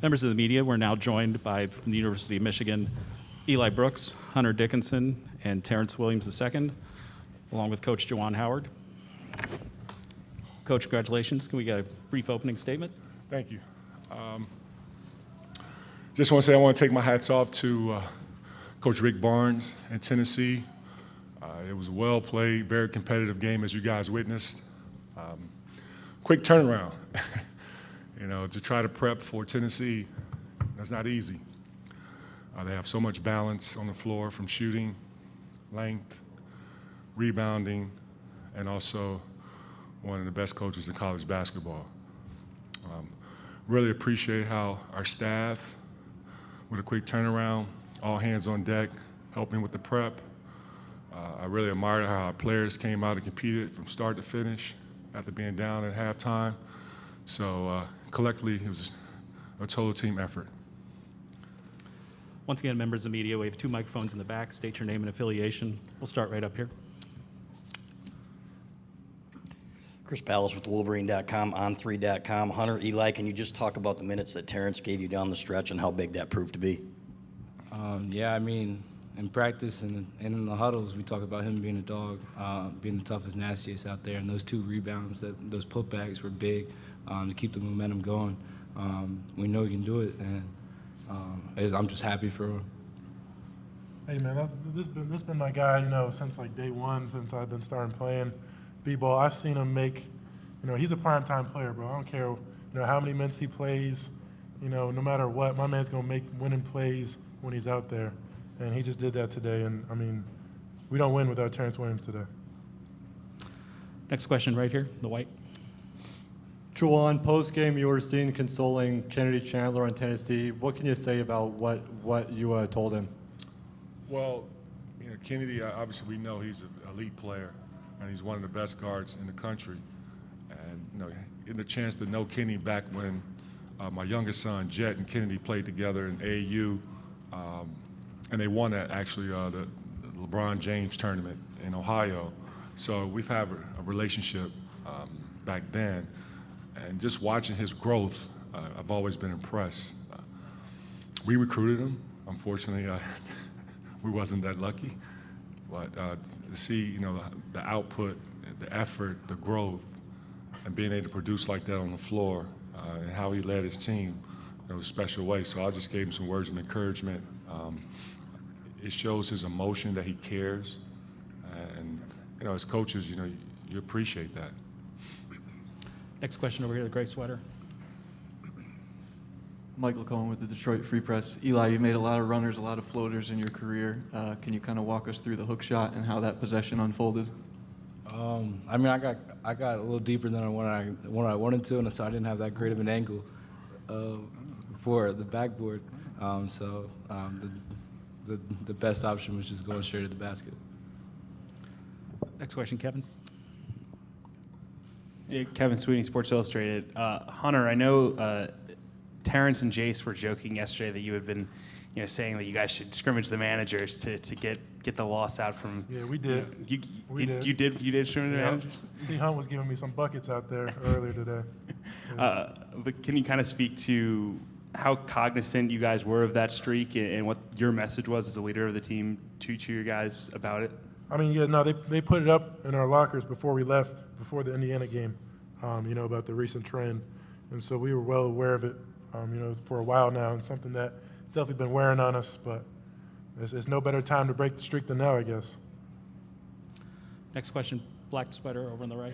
Members of the media, we're now joined by, from the University of Michigan, Eli Brooks, Hunter Dickinson, and Terrance Williams II, along with Coach Juwan Howard. Coach, congratulations. Can we get a brief opening statement? Thank you. Just want to say I want to take my hats off to Coach Rick Barnes in Tennessee. It was a well-played, very competitive game, as you guys witnessed. Quick turnaround. You know, to try to prep for Tennessee, that's not easy. They have so much balance on the floor from shooting, length, rebounding, and also one of the best coaches in college basketball. Really appreciate how our staff, with a quick turnaround, all hands on deck, helping with the prep. I really admired how our players came out and competed from start to finish after being down at halftime. So collectively, it was a total team effort. Once again, members of the media, we have 2 microphones in the back. State your name and affiliation. We'll start right up here. Chris Ballas with Wolverine.com, On3.com. Hunter, Eli, can you just talk about the minutes that Terrance gave you down the stretch and how big that proved to be? Yeah, I mean, in practice and in the huddles, we talk about him being a dog, being the toughest, nastiest out there, and those 2 rebounds, those putbacks were big to keep the momentum going. We know he can do it, and I'm just happy for him. Hey man, this been my guy, you know, since like day one, since I've been starting playing b-ball. I've seen him make, you know, he's a primetime player, bro. I don't care, you know, how many minutes he plays, you know, no matter what, my man's gonna make winning plays when he's out there, and he just did that today. And I mean, we don't win without Terrance Williams today. Next question right here, the white. Juwan, post-game you were seen consoling Kennedy Chandler on Tennessee. What can you say about what you told him? Well, you know, Kennedy, obviously we know he's an elite player, and he's one of the best guards in the country. And, you know, getting the chance to know Kenny back when my youngest son, Jet, and Kennedy played together in AAU, and they won that, actually, the LeBron James tournament in Ohio. So we've had a relationship back then. And just watching his growth, I've always been impressed. We recruited him. Unfortunately, we wasn't that lucky. But to see, you know, the output, the effort, the growth, and being able to produce like that on the floor, and how he led his team in a special way. So I just gave him some words of encouragement. It shows his emotion, that he cares. And, you know, as coaches, you know, you appreciate that. Next question over here, the gray sweater. Michael Cohen with the Detroit Free Press. Eli, you've made a lot of runners, a lot of floaters in your career. Can you kind of walk us through the hook shot and how that possession unfolded? I mean, I got a little deeper than I wanted to, and so I didn't have that great of an angle for the backboard. The best option was just going straight at the basket. Next question, Kevin. Yeah, Kevin Sweeney, Sports Illustrated. Hunter, I know Terrance and Jace were joking yesterday that you had been, you know, saying that you guys should scrimmage the managers to get the loss out from. Yeah, we did. You did scrimmage the managers. See, Hunt was giving me some buckets out there earlier today. Yeah. But can you kind of speak to how cognizant you guys were of that streak and what your message was as a leader of the team to your guys about it? I mean, yeah, no, they put it up in our lockers before we left, before the Indiana game, you know, about the recent trend. And so we were well aware of it, you know, for a while now, and something that's definitely been wearing on us, but there's no better time to break the streak than now, I guess. Next question, black sweater over on the right.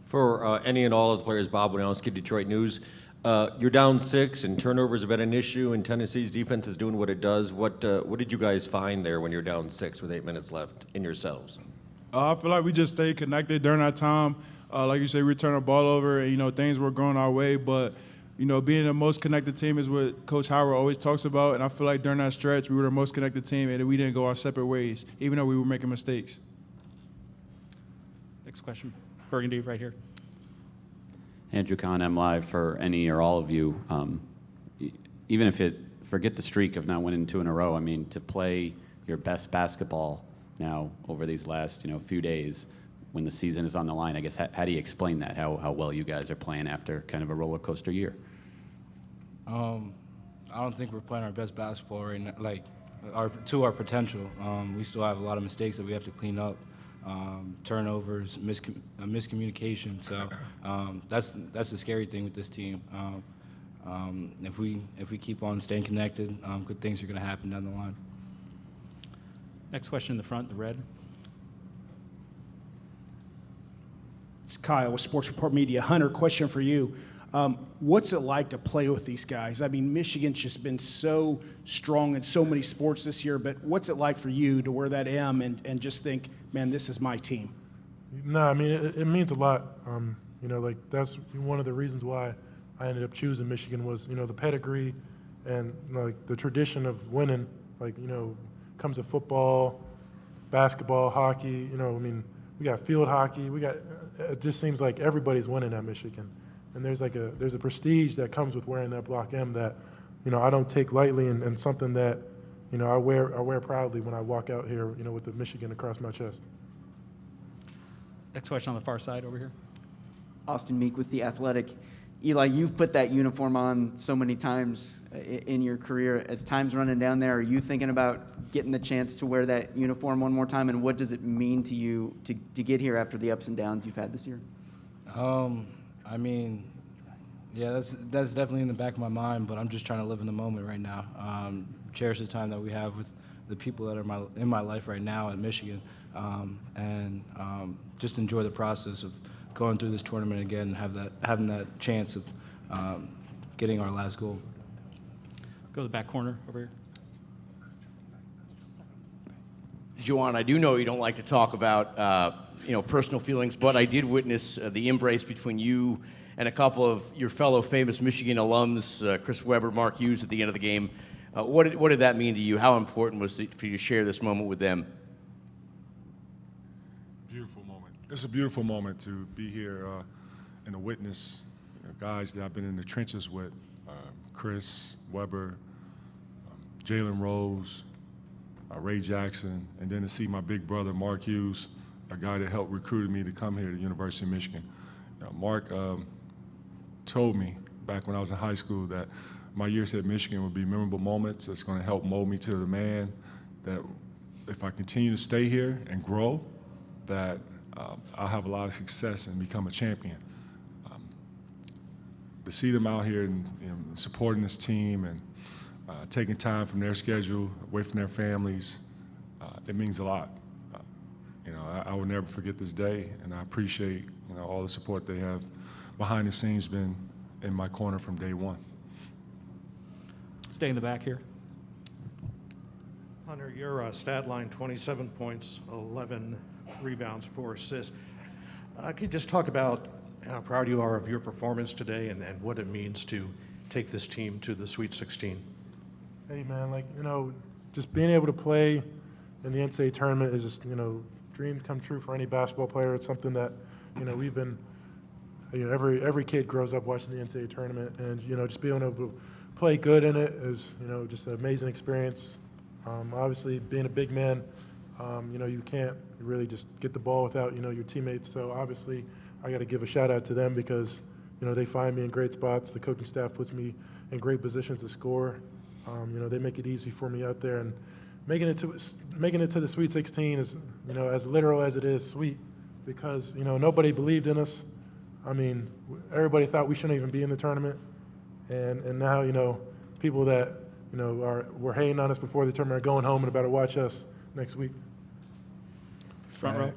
For any and all of the players, Bob Winowski, Detroit News. You're down 6, and turnovers have been an issue, and Tennessee's defense is doing what it does. What did you guys find there when you're down 6 with 8 minutes left in yourselves? I feel like we just stayed connected during that time. Like you say, we turned the ball over, and, you know, things were going our way. But, you know, being the most connected team is what Coach Howard always talks about. And I feel like during that stretch, we were the most connected team, and we didn't go our separate ways, even though we were making mistakes. Next question, Burgundy, right here. Andrew Kahn, M Live, for any or all of you. Even if forget the streak of not winning 2 in a row, I mean, to play your best basketball now over these last, you know, few days, when the season is on the line. I guess, how do you explain that, how well you guys are playing after kind of a roller coaster year? I don't think we're playing our best basketball right now, like to our potential. We still have a lot of mistakes that we have to clean up, turnovers, miscommunication. So that's the scary thing with this team. If we keep on staying connected, good things are going to happen down the line. Next question in the front, the red. It's Kyle with Sports Report Media. Hunter, question for you. What's it like to play with these guys? I mean, Michigan's just been so strong in so many sports this year, but what's it like for you to wear that M and just think, man, this is my team? No, I mean, it means a lot. Like that's one of the reasons why I ended up choosing Michigan was, the pedigree and like the tradition of winning, comes to football, basketball, hockey, we got field hockey, it just seems like everybody's winning at Michigan. And there's a prestige that comes with wearing that block M that, I don't take lightly and something that, I wear proudly when I walk out here, with the Michigan across my chest. Next question on the far side over here. Austin Meek with The Athletic. Eli, you've put that uniform on so many times in your career. As time's running down there, are you thinking about getting the chance to wear that uniform one more time? And what does it mean to you to get here after the ups and downs you've had this year? I mean, yeah, that's definitely in the back of my mind, but I'm just trying to live in the moment right now. Cherish the time that we have with the people that are in my life right now at Michigan, and just enjoy the process of going through this tournament again and having that chance of getting our last goal. Go to the back corner over here. Juwan, I do know you don't like to talk about personal feelings, but I did witness the embrace between you and a couple of your fellow famous Michigan alums, Chris Webber, Mark Hughes, at the end of the game. What did that mean to you? How important was it for you to share this moment with them? Beautiful moment. It's a beautiful moment to be here and to witness guys that I've been in the trenches with, Chris Webber, Jalen Rose, Ray Jackson, and then to see my big brother, Mark Hughes, a guy that helped recruit me to come here to the University of Michigan. Mark told me back when I was in high school that my years at Michigan would be memorable moments that's going to help mold me to the man that if I continue to stay here and grow, that I'll have a lot of success and become a champion. To see them out here and supporting this team and taking time from their schedule, away from their families, it means a lot. I will never forget this day, and I appreciate all the support they have behind the scenes been in my corner from day one. Stay in the back here. Hunter, your stat line, 27 points, 11 rebounds, 4 assists. Can you just talk about how proud you are of your performance today and what it means to take this team to the Sweet 16? Hey, man, just being able to play in the NCAA tournament is just, dreams come true for any basketball player. It's something that, we've been, every kid grows up watching the NCAA tournament, and, just being able to play good in it is, just an amazing experience. Obviously, being a big man, you can't really just get the ball without, your teammates. So obviously, I got to give a shout out to them because, they find me in great spots. The coaching staff puts me in great positions to score. They make it easy for me out there, and making it to the Sweet 16 is, as literal as it is sweet, because nobody believed in us. I mean, everybody thought we shouldn't even be in the tournament, and now people that were hating on us before the tournament are going home and about to watch us next week. Front row.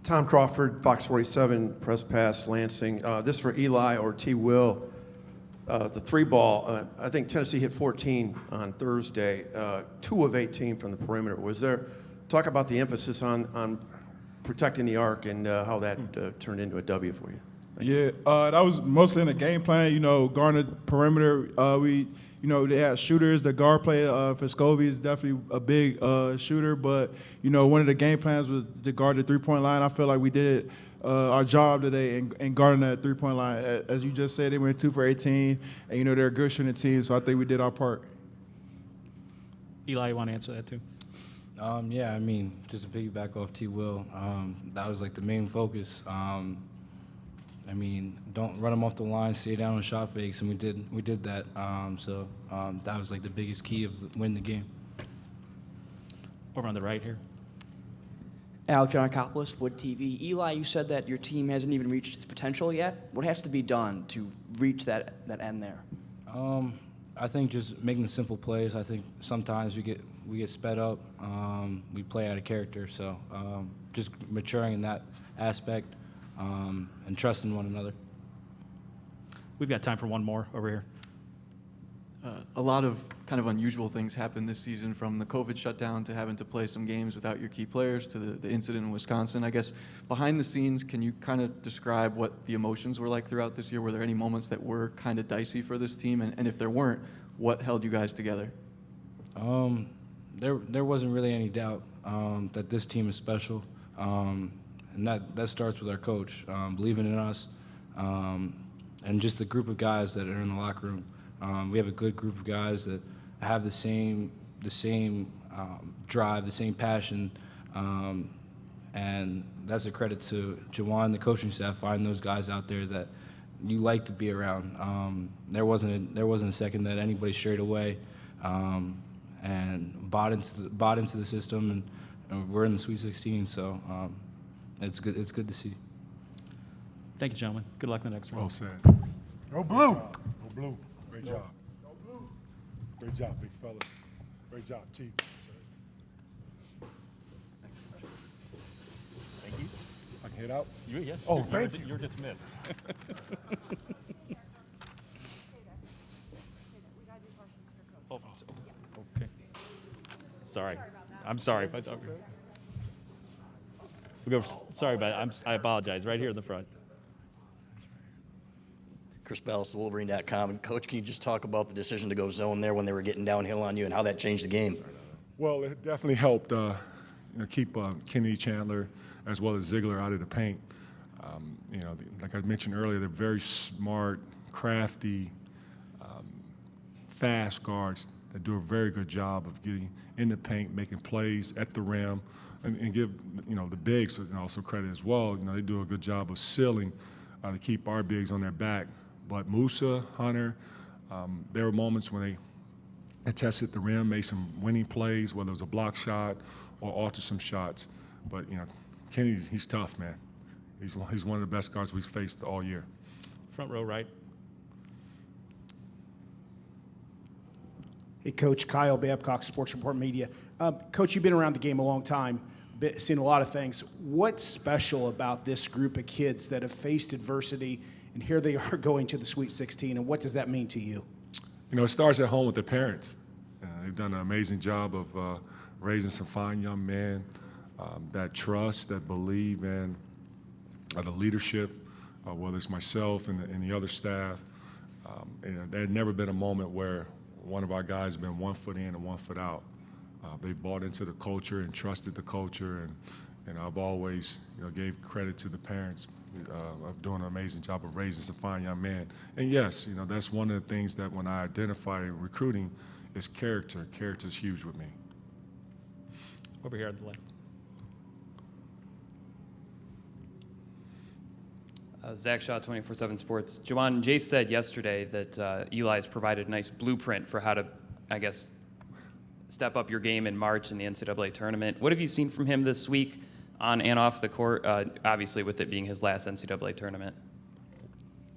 Tom Crawford, Fox 47, Press Pass, Lansing. This for Eli or T. Will. The three ball, I think Tennessee hit 14 on Thursday, 2 of 18 from the perimeter. Talk about the emphasis on protecting the arc and how that turned into a W for you. Yeah, that was mostly in the game plan, guarding the perimeter. They had shooters. The guard play for Scovey is definitely a big shooter, but, one of the game plans was to guard the three-point line. I feel like we did our job today in guarding that three-point line. As you just said, they went 2 for 18, and, they're a good shooting team, so I think we did our part. Eli, you want to answer that too? Yeah, I mean, just to piggyback off T. Will, that was like the main focus. I mean, don't run them off the line, stay down on shot fakes, and we did that. That was like the biggest key of winning the game. Over on the right here. Al Giannakopoulos, Wood TV. Eli, you said that your team hasn't even reached its potential yet. What has to be done to reach that end there? I think just making the simple plays. I think sometimes we get sped up. We play out of character. So just maturing in that aspect and trusting one another. We've got time for one more over here. A lot of kind of unusual things happened this season, from the COVID shutdown to having to play some games without your key players to the incident in Wisconsin. I guess behind the scenes, can you kind of describe what the emotions were like throughout this year? Were there any moments that were kind of dicey for this team? And if there weren't, what held you guys together? There wasn't really any doubt that this team is special, and that starts with our coach believing in us, and just the group of guys that are in the locker room. We have a good group of guys that have the same drive, the same passion, and that's a credit to Juwan, the coaching staff, finding those guys out there that you like to be around. There wasn't a second that anybody strayed away, and bought into the system, and we're in the Sweet 16, so it's good. It's good to see. Thank you, gentlemen. Good luck in the next round. Well said. Go blue. Go blue. Great job. Great job, big fella. Great job, T. Thank you. I can head out? Yes. Oh, thank you. You're dismissed. Oh, okay. Sorry. I'm sorry. But we'll go. Sorry about it. I apologize. Right here in the front. Chris Ballas, Wolverine.com. Coach, can you just talk about the decision to go zone there when they were getting downhill on you and how that changed the game? Well, it definitely helped keep Kennedy Chandler as well as Ziegler out of the paint. Like I mentioned earlier, they're very smart, crafty, fast guards that do a very good job of getting in the paint, making plays at the rim, and give the bigs also credit as well. They do a good job of sealing to keep our bigs on their back. But Musa, Hunter, there were moments when they tested the rim, made some winning plays, whether it was a block shot or altered some shots. But Kenny, he's tough, man. He's one of the best guards we've faced all year. Front row right. Hey, Coach. Kyle Babcock, Sports Report Media. Coach, you've been around the game a long time, seen a lot of things. What's special about this group of kids that have faced adversity, and here they are going to the Sweet 16, and what does that mean to you? It starts at home with their parents. They've done an amazing job of raising some fine young men that trust, that believe in the leadership, whether it's myself and the other staff. There had never been a moment where one of our guys has been 1 foot in and 1 foot out. They bought into the culture and trusted the culture, and I've always gave credit to the parents of doing an amazing job of raising some fine young men. And yes, that's one of the things that when I identify recruiting is character. Character is huge with me. Over here on the left. Zach Shaw, 24/7 Sports. Juwan, Jay said yesterday that Eli's provided a nice blueprint for how to, I guess, step up your game in March in the NCAA tournament. What have you seen from him this week on and off the court, obviously with it being his last NCAA tournament?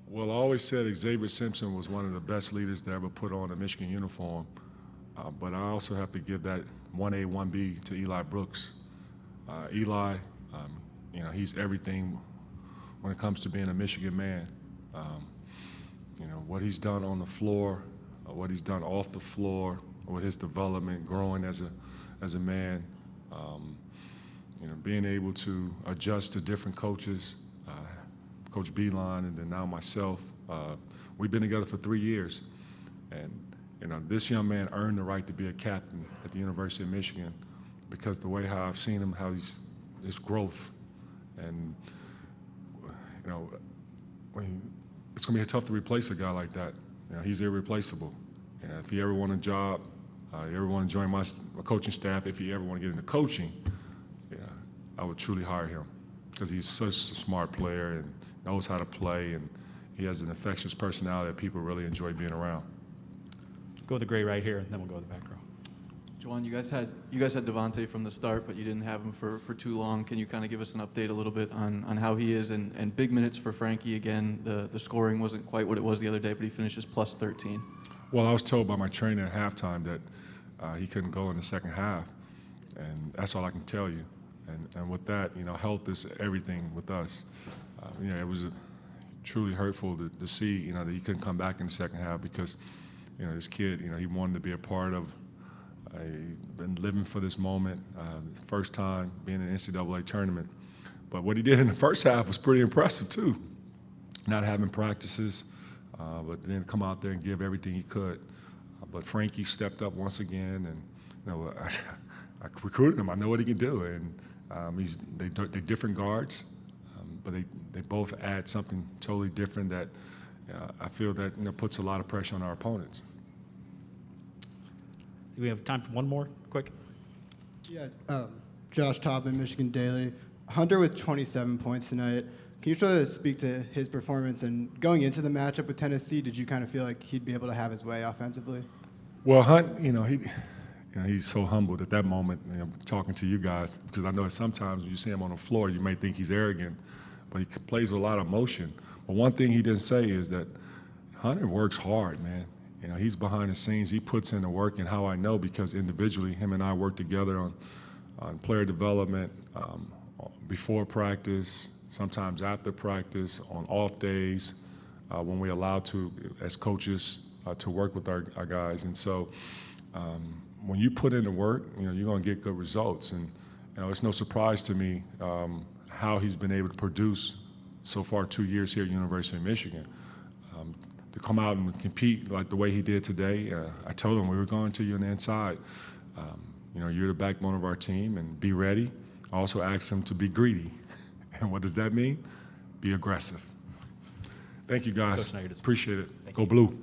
Well, I always said Xavier Simpson was one of the best leaders to ever put on a Michigan uniform. But I also have to give that 1A, 1B to Eli Brooks. Eli, he's everything when it comes to being a Michigan man. What he's done on the floor, what he's done off the floor, with his development, growing as a man, being able to adjust to different coaches, Coach Beeline and then now myself. We've been together for 3 years, and this young man earned the right to be a captain at the University of Michigan because the way how I've seen him, how his growth, and it's going to be tough to replace a guy like that. He's irreplaceable. If he ever won a job You ever want to join my coaching staff, if you ever want to get into coaching, yeah, I would truly hire him because he's such a smart player and knows how to play, and he has an infectious personality that people really enjoy being around. Go with the gray right here, and then we'll go to the back row. Juwan, you guys had Devontae from the start, but you didn't have him for too long. Can you kind of give us an update a little bit on how he is and big minutes for Frankie again? The scoring wasn't quite what it was the other day, but he finishes plus 13. Well, I was told by my trainer at halftime that he couldn't go in the second half, and that's all I can tell you. And with that, health is everything with us. It was truly hurtful to see, that he couldn't come back in the second half because, this kid, he wanted to be a part of. Been living for this moment, first time being in an NCAA tournament. But what he did in the first half was pretty impressive too. Not having practices, but then come out there and give everything he could. But Frankie stepped up once again, and I recruited him. I know what he can do, and they're different guards, but they both add something totally different that I feel that puts a lot of pressure on our opponents. Do we have time for one more, quick? Yeah, Josh Tobin, Michigan Daily. Hunter with 27 points tonight. Can you sort of speak to his performance? And going into the matchup with Tennessee, did you kind of feel like he'd be able to have his way offensively? Well, Hunt, he's so humbled at that moment, talking to you guys, because I know that sometimes when you see him on the floor, you may think he's arrogant, but he plays with a lot of emotion. But one thing he didn't say is that Hunter works hard, man. He's behind the scenes. He puts in the work, and how I know because individually, him and I work together on player development before practice, sometimes after practice, on off days, when we're allowed to, as coaches, to work with our guys. And so when you put in the work, you're going to get good results. And it's no surprise to me how he's been able to produce so far 2 years here at University of Michigan. To come out and compete like the way he did today, I told him we were going to you on the inside. You're the backbone of our team, and be ready. I also asked him to be greedy. And what does that mean? Be aggressive. Thank you, guys. Appreciate it. Go Blue.